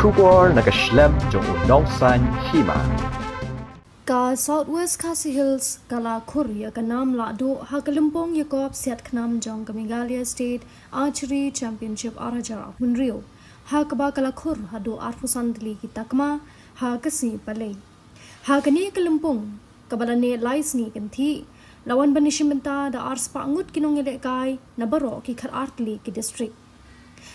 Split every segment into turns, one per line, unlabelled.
Shubor nakaslem jong unong san Hima.
Ka Southwest Khasi Hills kala Korea kanam Lahduh ha Kalimpong Yakob siat knam jong Kamigalia State Archery Championship Arajara Munrio ha kaba kala Khur hado arfusandli kitakma ha kasi palay ha kani Kalimpong kabalane laisni kanthi lawan banishimenta da arspa angut kinong kai na baro ki khar artli ki district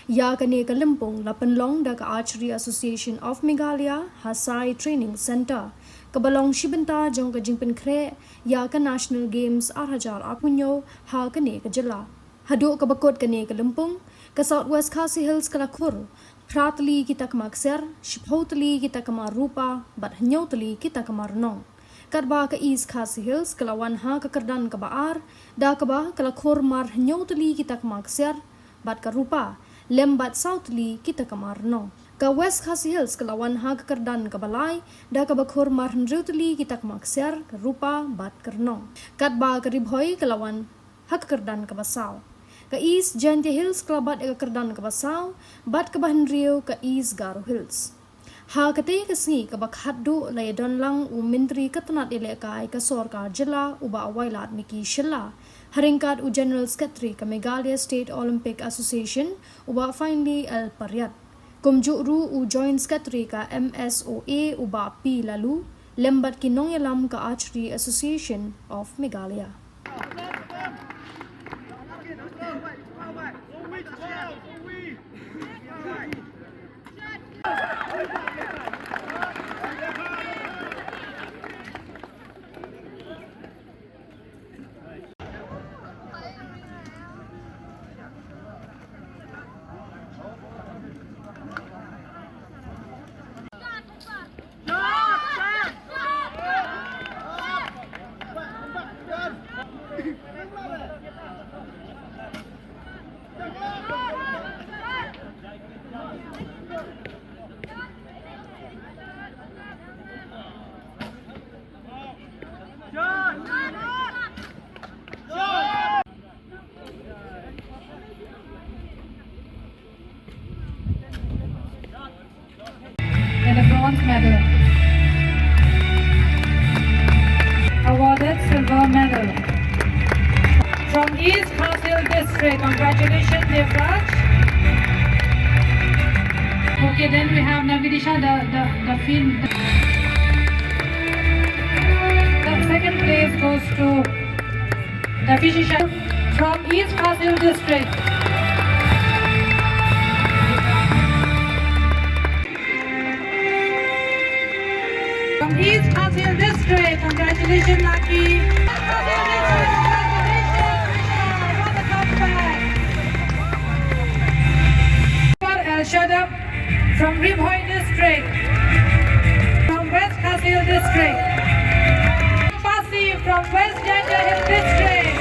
ya kani Kalimpong lapanlong da ka Archery Association of Meghalaya Hasai Training Center kabalong shibenta jong ka jingpen kre ya ka National Games Arhajar apunyo ha kani ka jila hado ka bakot kani Kalimpong ka Southwest Khasi Hills kala Khur pratli kita kamakser shipotli kita kamarupa bat hnyotli kita kamarnong kadba ka East Khasi Hills kalawan ha ka kardan ka baar da ka ba kala Khur mar hnyotli kita kamakser bat ka rupa lembat Southli kita kamarnong ka West Khasi Hills kalawan ha ka kardan ka balai da ka bakhur mar hnrutli kita kamakser ka rupa bat karnong kadba ka ribhoy kalawan ha ka kardan ka basaw ka East Jante Hills kalabat ka kardan ka basaw bat ka bahnrio ka East Garo Hills ha kate kasi ka bakhaddo layadon lang menteri katanat ilekay ka sorkar jila uba awailat miki shilla haringkat u General Secretary ka Meghalaya State Olympic Association uba finally al paryat kumjuru u Joint Secretary ka MSOA uba P lalu lembat kinong yalam ka Archery Association of Meghalaya.
And a bronze medal. Awarded silver medal. From East Khasi District, congratulations Devraj. Okay, then we have Navidisha, the field. The second place goes to Navidisha from East Khasi District. From East Khasi District, congratulations Lucky. Shadab from Ribhoy District, from West Khasi District, Khasi from West Janja Hill District.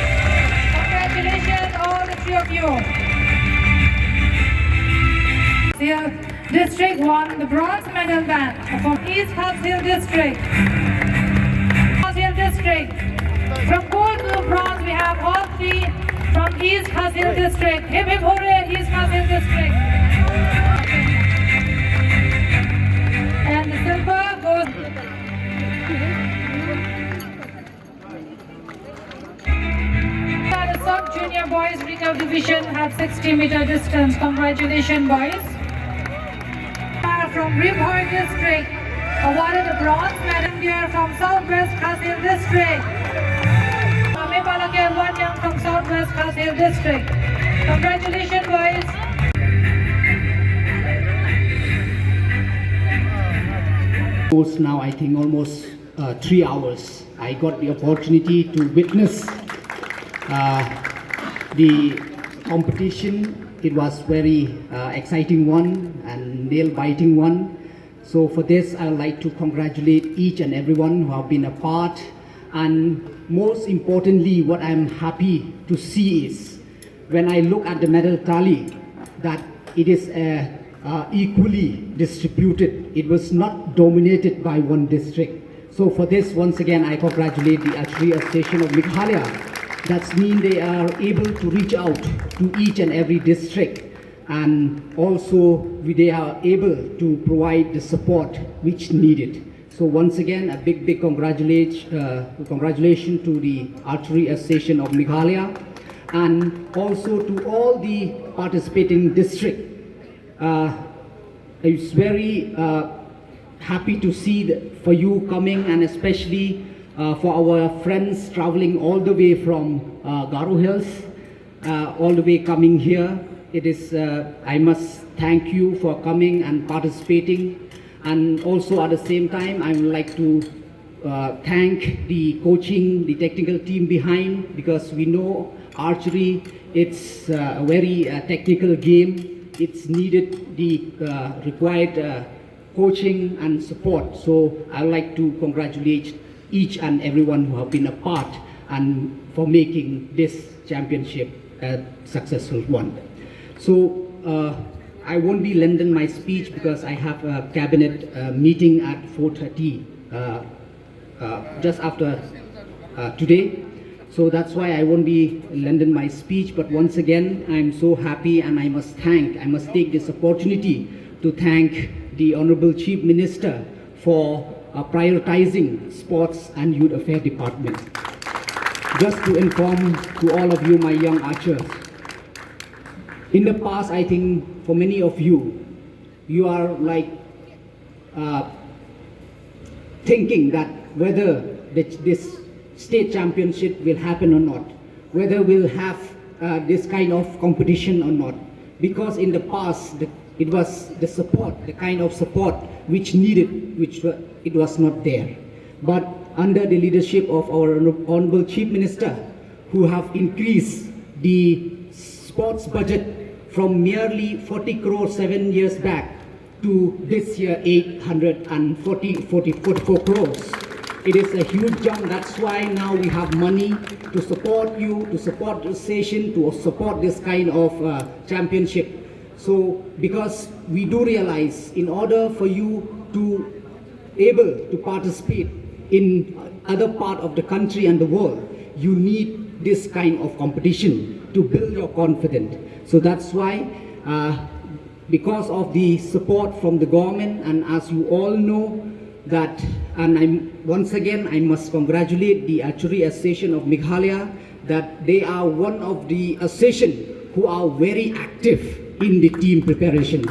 Congratulations all the three of you. Here, District won the bronze medal band from East Khasi District. Khasi District. From gold to bronze, we have all three from East Khasi District. Hip hip hooray, East Khasi District. And the silver goes. The sub-junior boys recurve division had 60-meter distance. Congratulations, boys. From Ribhoy District, awarded a bronze medal here from Southwest Khasi District. Mame Palake Young from Southwest Khasi District. Congratulations, boys.
Now I think almost 3 hours. I got the opportunity to witness the competition. It was very exciting one and nail-biting one. So for this, I would like to congratulate each and everyone who have been a part. And most importantly, what I'm happy to see is when I look at the medal tally, that it is equally distributed. It was not dominated by one district. So for this, once again, I congratulate the Archery Association of Meghalaya. That means they are able to reach out to each and every district and also they are able to provide the support which needed. So once again, a big congratulations to the Archery Association of Meghalaya, and also to all the participating district. It's very happy to see that for you coming, and especially for our friends traveling all the way from Garo Hills, all the way coming here. It is, I must thank you for coming and participating. And also at the same time, I would like to thank the coaching, the technical team behind, because we know archery, it's a very technical game. It's needed the required coaching and support. So I would like to congratulate each and everyone who have been a part and for making this championship a successful one. So I won't be lending my speech because I have a cabinet meeting at 4:30 just after today. So that's why I won't be lending my speech. But once again, I'm so happy, and I must take this opportunity to thank the Honorable Chief Minister for prioritizing Sports and Youth Affairs Department. Just to inform to all of you, my young archers, in the past, I think for many of you, you are like thinking that whether this state championship will happen or not, whether we'll have this kind of competition or not, because in the past it was the support, the kind of support which needed, it was not there. But under the leadership of our Honorable Chief Minister, who have increased the sports budget from merely 40 crores 7 years back to this year 844 crores. It is a huge jump. That's why now we have money to support you, to support the station, to support this kind of championship. So because we do realize, in order for you to able to participate in other part of the country and the world, you need this kind of competition to build your confidence. So that's why, because of the support from the government, and as you all know, that, and once again I must congratulate the Archery Association of Meghalaya, that they are one of the associations who are very active in the team preparation.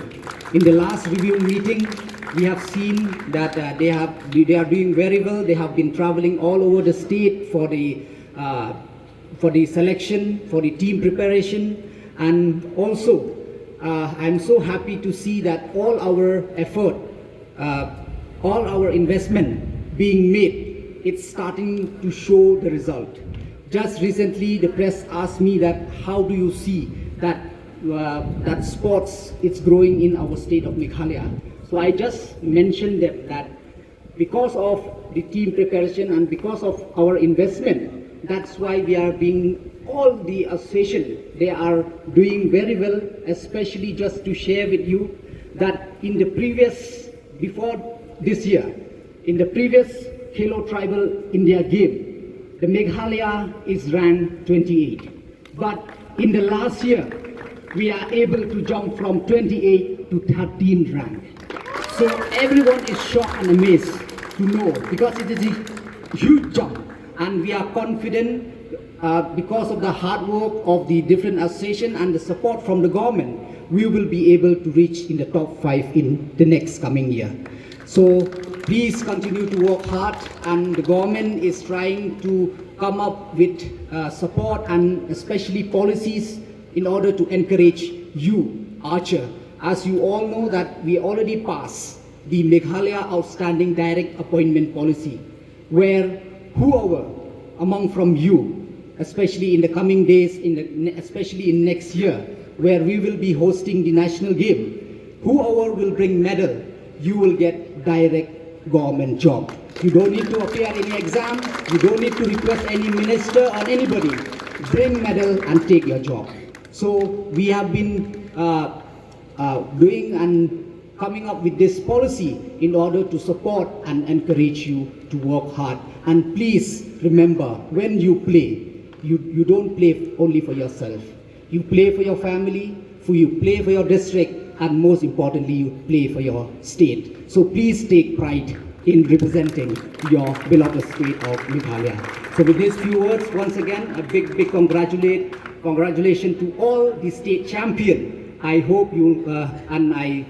In the last review meeting, we have seen that they are doing very well. They have been traveling all over the state for the selection, for the team preparation, and also I'm so happy to see that all our effort, all our investment being made, it's starting to show the result. Just recently, the press asked me that how do you see that that sports it's growing in our state of Meghalaya. So I just mentioned that because of the team preparation and because of our investment, that's why we are being, all the association, they are doing very well, especially just to share with you that in the previous, before this year, in the previous Khelo Tribal India game, the Meghalaya is ranked 28. But in the last year, we are able to jump from 28 to 13 rank. So everyone is shocked and amazed to know, because it is a huge jump, and we are confident because of the hard work of the different associations and the support from the government, we will be able to reach in the top 5 in the next coming year. So please continue to work hard, and the government is trying to come up with support and especially policies in order to encourage you, Archer. As you all know that we already passed the Meghalaya Outstanding Direct Appointment Policy, where whoever among from you, especially in the coming days, especially in next year, where we will be hosting the national game, whoever will bring medal, you will get direct government job. You don't need to appear any exam, you don't need to request any minister or anybody. Bring medal and take your job. So we have been doing and coming up with this policy in order to support and encourage you to work hard. And please remember, when you play, you don't play only for yourself. You play for your family, for you play for your district, and most importantly, you play for your state. So please take pride in representing your beloved state of Meghalaya. So with these few words, once again, a big congratulations to all the state champion. I hope you'll, and I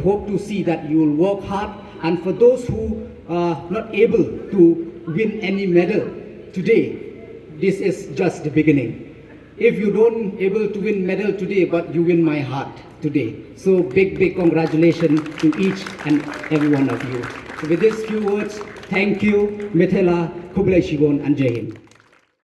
hope to see that you will work hard. And for those who are not able to win any medal today, this is just the beginning. If you don't able to win medal today, but you win my heart today. So big congratulations to each and every one of you. So with these few words, thank you, Mithila, Kublai Shibon, and Jai Hind.